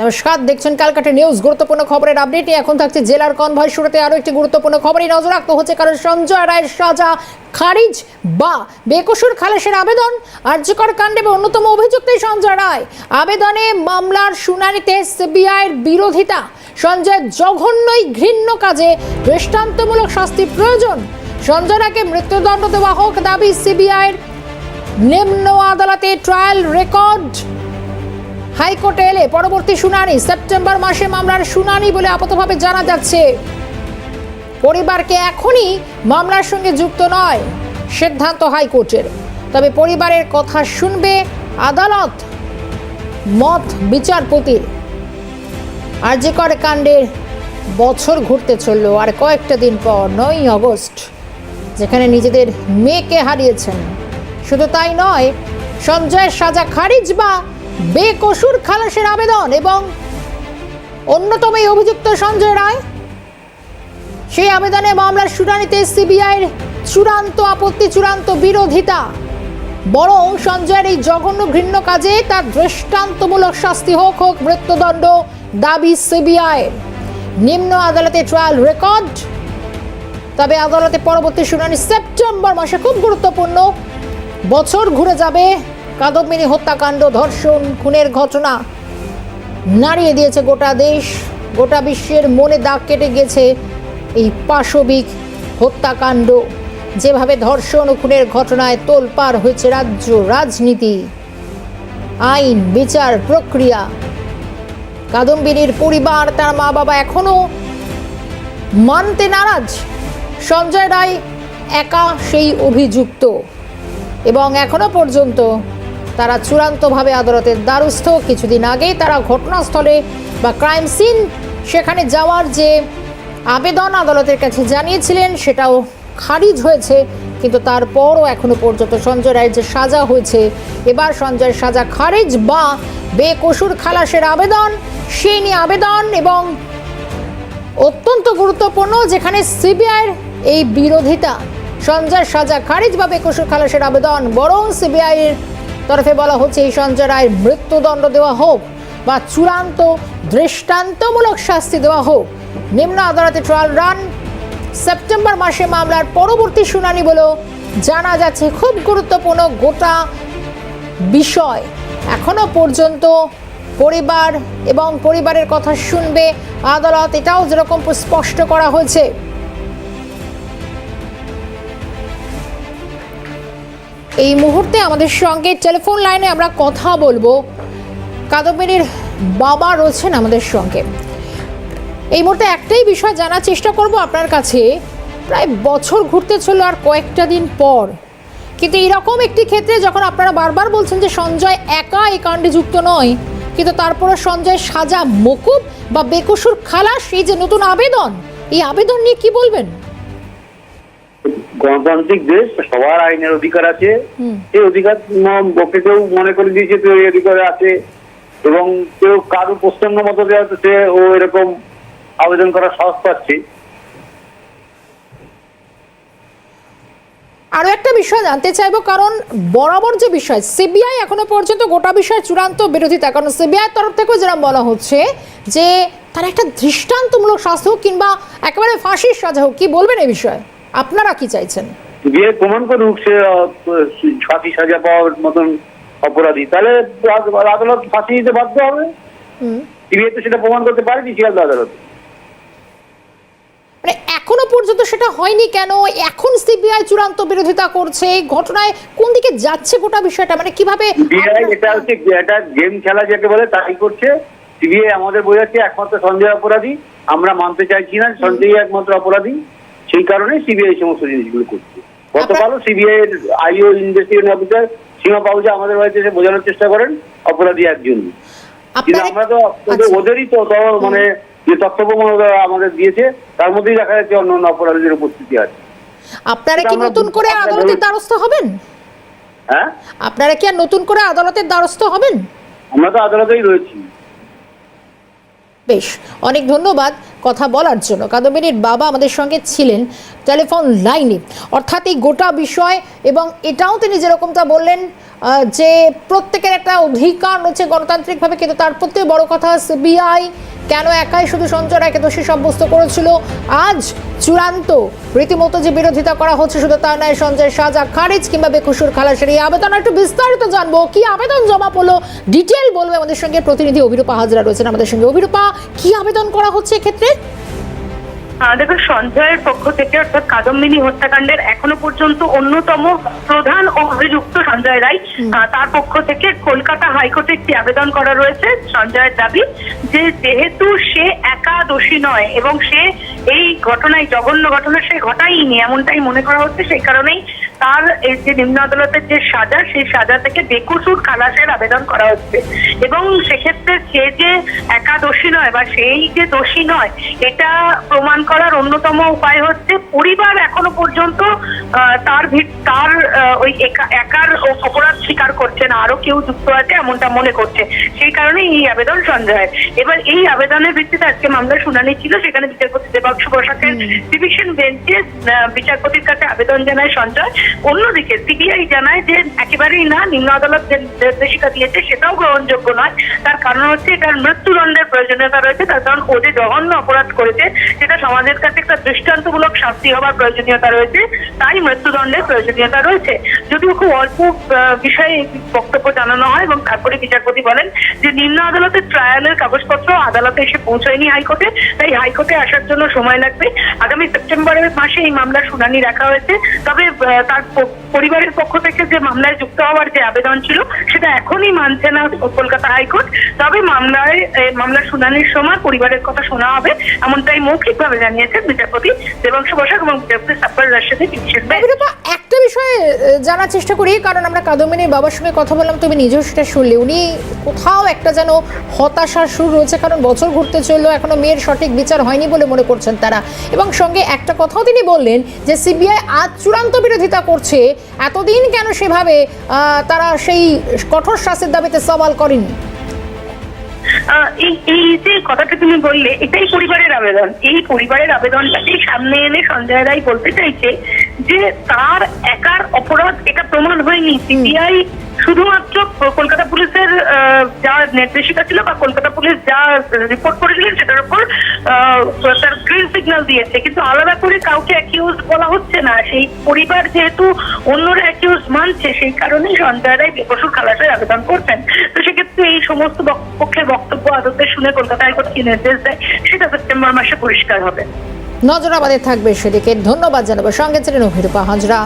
নমস্কার, দেখছেন ক্যালকাটা নিউজ। গুরুত্বপূর্ণ খবরের আপডেট নিয়ে এখন থাকছে জেলার কনভয়। শুরুতে আরও একটি গুরুত্বপূর্ণ খবরই নজর রাখতে হচ্ছে, কারণ সঞ্জয় রায়ের সাজা খারিজ বা বেকসুর খালাসের আবেদন। আরজিকর কাণ্ডে অন্যতম অভিযুক্ত সঞ্জয় রায় আবেদনে মামলার শুনানিতে সিবিআইয়ের বিরোধিতা। সঞ্জয় জঘন্যই ঘৃণ্য কাজে দৃষ্টান্তমূলক শাস্তির প্রয়োজন। সঞ্জয় রায়কে মৃত্যুদণ্ড দেওয়া হোক দাবি সিবিআইয়ের। নিম্ন আদালতে ট্রায়াল রেকর্ড হাইকোর্টে এলে পরবর্তী শুনানি সেপ্টেম্বর মাসে মামলার শুনানি বলে আপাতভাবে জানা যাচ্ছে। পরিবারকে এখনই মামলার সঙ্গে যুক্ত নয় সিদ্ধান্ত হাইকোর্টের, তবে পরিবারের কথা শুনবে আদালত, মত বিচারপতির। আরজিকর কাণ্ডের বছর ঘুরতে চলল আর কয়েকটা দিন পর 9ই আগস্ট, যেখানে নিজেদের মেয়েকে হারিয়েছেন। শুধু তাই নয়, সঞ্জয়ের সাজা খারিজ বা বেকসুর খালাসের আবেদন এবং অন্যতম এই অভিযুক্ত সঞ্জয় রায়, সেই আবেদনে মামলার শুনানিতে সিবিআইয়ের চূড়ান্ত আপত্তি, চূড়ান্ত বিরোধিতা। বরং সঞ্জয়ের এই জঘন্য ঘৃণ্য কাজে তার দৃষ্টান্তমূলক শাস্তি হোক মৃত্যুদণ্ড দাবি সিবিআইয়ের। নিম্ন আদালতে ট্রায়াল রেকর্ড, তবে আদালতে পরবর্তী শুনানি সেপ্টেম্বর মাসে। খুব গুরুত্বপূর্ণ, বছর ঘুরে যাবে। কাদম্বিনী হত্যাকাণ্ড, ধর্ষণ, খুনের ঘটনা নাড়িয়ে দিয়েছে গোটা দেশ, গোটা বিশ্বের মনে দাগ কেটে গেছে এই পাশবিক হত্যাকাণ্ড। যেভাবে ধর্ষণ ও খুনের ঘটনায় তোলপাড় হয়েছে রাজ্য রাজনীতি, আইন, বিচার প্রক্রিয়া। কাদম্বিনীর পরিবার, তার মা বাবা এখনো মানতে নারাজ। সঞ্জয় রায় একা সেই অভিযুক্ত এবং এখনো পর্যন্ত তারা চূড়ান্তভাবে আদালতের দ্বারস্থ। কিছুদিন আগেই তারা ঘটনাস্থলে বা ক্রাইম সিন সেখানে যাওয়ার যে আবেদন আদালতের কাছে জানিয়েছিলেন, সেটাও খারিজ হয়েছে। কিন্তু তারপরও এখনো পর্যন্ত সঞ্জয় রায়ের যে সাজা হয়েছে, এবার সঞ্জয়ের সাজা খারিজ বা বেকসুর খালাসের আবেদন, সেই নিয়ে আবেদন। এবং অত্যন্ত গুরুত্বপূর্ণ, যেখানে সিবিআইয়ের এই বিরোধিতা। সঞ্জয়ের সাজা খারিজ বা বেকসুর খালাসের আবেদন, বরং সিবিআইয়ের তরফে বলা হচ্ছে এই সঞ্জয় রায়ের মৃত্যুদণ্ড দেওয়া হোক বা চূড়ান্ত দৃষ্টান্তমূলক শাস্তি দেওয়া হোক। নিম্ন আদালতে ট্রায়াল রান, সেপ্টেম্বর মাসে মামলার পরবর্তী শুনানি বলেও জানা যাচ্ছে। খুব গুরুত্বপূর্ণ গোটা বিষয়। এখনো পর্যন্ত পরিবার এবং পরিবারের কথা শুনবে আদালত, এটাও যেরকম স্পষ্ট করা হয়েছে। এই মুহূর্তে আমাদের সঙ্গে টেলিফোন লাইনে আমরা কথা বলবো, কাদম্বিনীর বাবা রয়েছেন আমাদের সঙ্গে। এই মুহূর্তে একটাই বিষয় জানার চেষ্টা করব আপনার কাছে। প্রায় বছর ঘুরতে চলল আর কয়েকটা দিন পর, কিন্তু এরকম একটি ক্ষেত্রে যখন আপনারা বারবার বলছেন যে সঞ্জয় একা এই কাণ্ডে যুক্ত নয়, কিন্তু তারপরে সঞ্জয় সাজা মকুব বা বেকসুর খালাস, এই যে নতুন আবেদন, এই আবেদন নিয়ে কি বলবেন? গণতান্ত্রিক দেশ, সবার আইনের অধিকার আছে। এই অধিকার ওকে কেউ মনে করে দিয়েছে তো এই অধিকার আছে, এবং কেউ কারো প্রসঙ্গ মতো সে ও এরকম আবেদন করার সাহস পাচ্ছে। আরো একটা বিষয় জানতে চাইবো, কারণ বরাবর যে বিষয় সিবিআই এখনো পর্যন্ত গোটা বিষয় চূড়ান্ত বিরোধিতা। কারণ সিবিআই তরফ থেকেও যেরকম বলা হচ্ছে যে তার একটা দৃষ্টান্তমূলক শাস্তি হোক কিংবা একেবারে ফাঁসির সাজা হোক। কি বলবেন এই বিষয়ে? আপনারা কি চাইছেন? বিয়ে প্রমাণ করুক সে ফাঁসি সাজা পাওয়ার মতন অপরাধী, তাহলে আদালত ফাঁসি দিতে বাধ্য হবে। সিবিআই তো সেটা প্রমাণ করতে পারেনি শিয়ালদা আদালত। মানে এখনো পর্যন্ত সেটা হয়নি কেন? এখন সিবিআই চূড়ান্ত বিরোধিতা করছে। এই ঘটনায় কোন দিকে যাচ্ছে গোটা বিষয়টা? মানে কিভাবে এটা হচ্ছে একটা গেম খেলা যাকে বলে, তাই করছে সিবিআই। আমাদের বোঝাচ্ছে একমাত্র সঞ্জয় অপরাধী, আমরা মানতে চাইছি না সঞ্জয় একমাত্র অপরাধী, সেই কারণে সিবিআই সমস্ত জিনিসগুলো করছে। গতকালও সিবিআই এর আইও ইনভেস্টিগেশন অফিসার সীমা পাহুজা আমাদের বাড়িতে এসে বোঝানোর চেষ্টা করেন অপরাধী একজন। কিন্তু আমরা তো ওদেরই তো মানে যে তথ্য প্রমাণ আমাদের দিয়েছে, তার মধ্যেই দেখা যাচ্ছে অন্য অন্য অপরাধীদের উপস্থিতি আছে। আপনারা কি নতুন করে আদালতের দ্বারস্থ হবেন? হ্যাঁ, আপনারা কি আর নতুন করে আদালতের দ্বারস্থ হবেন? আমরা তো আদালতেই রয়েছি। বেশ, অনেক ধন্যবাদ কথা বলার জন্য। কাদম্বিনীর বাবা আমাদের সঙ্গে ছিলেন টেলিফোন লাইনে। অর্থাৎ এই গোটা বিষয়, এবং এটাও তিনি যেরকমটা বললেন যে প্রত্যেকের একটা অধিকার রয়েছে গণতান্ত্রিকভাবে, কিন্তু তার প্রত্যেক বড় কথা সিবিআই কেন একাই শুধু সঞ্জয় রায়কে দোষী সাব্যস্ত করেছিল। আজ চূড়ান্ত রীতিমতো যে বিরোধিতা করা হচ্ছে, শুধু তা নয়, সঞ্জয় সাজা খারিজ কিংবা বেকসুর খালাসের এই আবেদন। একটু বিস্তারিত জানবো, কি আবেদন জমা পড়লো, ডিটেল বলবে আমাদের সঙ্গে প্রতিনিধি অভিরূপা হাজরা রয়েছেন আমাদের সঙ্গে। অভিরূপা, কি আবেদন করা হচ্ছে এক্ষেত্রে? দেখুন, সঞ্জয়ের পক্ষ থেকে অর্থাৎ কাদম্বিনী হত্যাকাণ্ডের এখনো পর্যন্ত অন্যতম প্রধান অভিযুক্ত সঞ্জয় রায়, তার পক্ষ থেকে কলকাতা হাইকোর্টে একটি আবেদন করা রয়েছে। সঞ্জয়ের দাবি যে যেহেতু সে একা দোষী নয় এবং সে এই ঘটনায়, জঘন্য ঘটনা সে ঘটায়নি এমনটাই মনে করা হচ্ছে, সেই কারণেই তার এই যে নিম্ন আদালতের যে সাজা, সেই সাজা থেকে বেকসুর খালাসের আবেদন করা হচ্ছে। এবং সেক্ষেত্রে সে যে একা দোষী নয় বা সেই যে দোষী নয়, এটা প্রমাণ করার অন্যতম উপায় হচ্ছে পরিবার এখনো পর্যন্ত তার ওই একার অপরাধ স্বীকার করছে না, আরো কেউ যুক্ত আছে এমনটা মনে করছে। সেই কারণে এই আবেদন সঞ্জয়ের। এবার এই আবেদনের ভিত্তিতে আজকে মামলার শুনানি ছিল, সেখানে বিচারপতি দেবাংশু বসাকের ডিভিশন বেঞ্চে বিচারপতির কাছে আবেদন জানায় সঞ্জয়। অন্যদিকে সিবিআই জানায় যে একেবারেই না, নিম্ন আদালত যে নির্দেশিকা দিয়েছে সেটাও গ্রহণযোগ্য নয়। তার কারণ হচ্ছে এটার মৃত্যুদণ্ডের প্রয়োজনীয়তা রয়েছে। তার কারণ ও যে জঘন্য অপরাধ করেছে সেটা সমাজের কাছে একটা দৃষ্টান্তমূলক শাস্তি হওয়ার প্রয়োজনীয়তা রয়েছে, তাই মৃত্যুদণ্ডের প্রয়োজনীয়তা রয়েছে। যদিও খুব অল্প বিষয়ে বক্তব্য জানানো হয় এবং তারপরে বিচারপতি বলেন যে নিম্ন আদালতের ট্রায়ালের কাগজপত্র আদালতে এসে পৌঁছয়নি হাইকোর্টে, তাই হাইকোর্টে আসার জন্য সময় লাগবে। আগামী সেপ্টেম্বরের মাসে এই মামলার শুনানি রাখা হয়েছে। তবে তার পরিবারের পক্ষ থেকে যে মামলায় যুক্ত হওয়ার যে আবেদন ছিল সেটা এখনই মানছে না কলকাতা হাইকোর্ট। তবে মামলার শুনানির সময় পরিবারের কথা শোনা হবে, এমনটাই মৌখিকভাবে জানিয়েছেন বিচারপতি দেবাংশু বসাক এবং বিচারপতি সাব্বার রাশেদের ডিভিশন বেঞ্চ। একটা বিষয়ে জানার চেষ্টা করি, কারণ আমরা কাদম্বিনীর বাবার সঙ্গে কথা বললাম, তুমি নিজেও সেটা শুনলে, উনি কোথাও একটা যেন হতাশার সুর রয়েছে, কারণ বছর ঘুরতে চললো, এখনো মেয়ের সঠিক বিচার হয়নি বলে মনে করছেন তারা। এবং সঙ্গে একটা কথাও তিনি বললেন যে সিবিআই আজ চূড়ান্ত বিরোধিতা করছে, এতদিন কেন সেভাবে তারা সেই কঠোর শাস্তির দাবিতে সওয়াল করেনি। এই যে কথাটা তুমি বললে, এটাই পরিবারের আবেদন। এই পরিবারের আবেদনটাকে সামনে এনে সঞ্জয় রায় বলতে চাইছে যে তার একার অপরাধ এটা প্রমাণ হয়নি। সিবিআই শুধুমাত্র কলকাতা পুলিশের যা নির্দেশিকা ছিল বা কলকাতা পুলিশ যা রিপোর্ট করেছিলেন সেটার উপর তার গ্রিন সিগন্যাল দিয়েছে, কিন্তু আলাদা করে কাউকে অ্যাকিউজ বলা হচ্ছে না। সেই পরিবার যেহেতু অন্যরা অ্যাকিউজ মানছে, সেই কারণেই সঞ্জয় রায় বেকসুর খালাসের আবেদন করছেন। তো সেক্ষেত্রে এই সমস্ত পক্ষের বক্তব্য আদতে শুনে কলকাতা হাইকোর্ট কি নির্দেশ দেয় সেটা সেপ্টেম্বর মাসে পরিষ্কার হবে। নজর আমাদের থাকবে সেদিকে। ধন্যবাদ জানাবো। সঙ্গে ছিলেন অভিরূপা হাজরা।